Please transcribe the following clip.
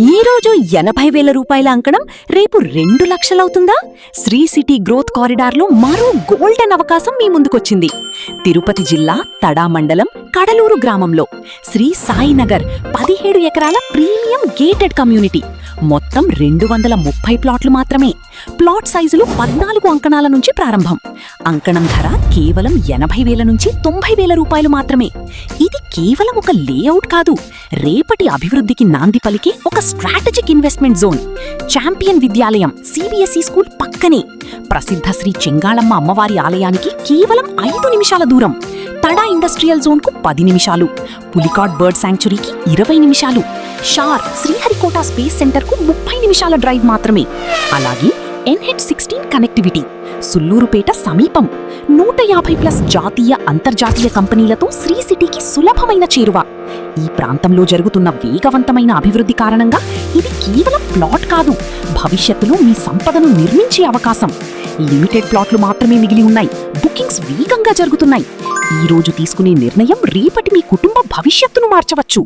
ఈ రోజు 80,000 రూపాయల అంకణం రేపు 2 లక్షలవుతుందా? శ్రీ సిటీ గ్రోత్ కారిడార్లో మరో గోల్డెన్ అవకాశం మీ ముందుకొచ్చింది. తిరుపతి జిల్లా తడా మండలం కడలూరు గ్రామంలో శ్రీ సాయినగర్ 17 ఎకరాల ప్రీమియం గేటెడ్ కమ్యూనిటీ. మొత్తం 230 ప్లాట్లు మాత్రమే. ప్లాట్ సైజులు 14 అంకణాల నుంచి ప్రారంభం. అంకణం ధర కేవలం 80,000 నుంచి 90,000 రూపాయలు మాత్రమే. ఇది కేవలం ఒక లేఅవుట్ కాదు, రేపటి అభివృద్ధికి నాంది పలికే ఒక స్ట్రాటజిక్ ఇన్వెస్ట్మెంట్ జోన్. ఛాంపియన్ విద్యాలయం సిబిఎస్ఈ స్కూల్ పక్కనే. ప్రసిద్ధ శ్రీ చెంగాళమ్మ అమ్మవారి ఆలయానికి కేవలం 5 నిమిషాల దూరం. తడా ఇండస్ట్రియల్ జోన్కు 10 నిమిషాలు. పులికాట్ బర్డ్ శాంక్చురీకి 20 నిమిషాలు. షార్ శ్రీహరికోట స్పేస్ సెంటర్కు 30 నిమిషాల డ్రైవ్ మాత్రమే. అలాగే NH16 కనెక్టివిటీ, సుల్లూరుపేట సమీపం. 150+ జాతీయ అంతర్జాతీయ కంపెనీలతో శ్రీ సిటీకి సులభమైన చేరువ. ఈ ప్రాంతంలో జరుగుతున్న వేగవంతమైన అభివృద్ధి కారణంగా ఇది కేవలం ప్లాట్ కాదు, భవిష్యత్తులో మీ సంపదను నిర్మించే అవకాశం. లిమిటెడ్ ప్లాట్లు మాత్రమే మిగిలి ఉన్నాయి. బుకింగ్స్ వేగంగా జరుగుతున్నాయి. ఈ రోజు తీసుకునే నిర్ణయం రేపటి మీ కుటుంబ భవిష్యత్తును మార్చవచ్చు.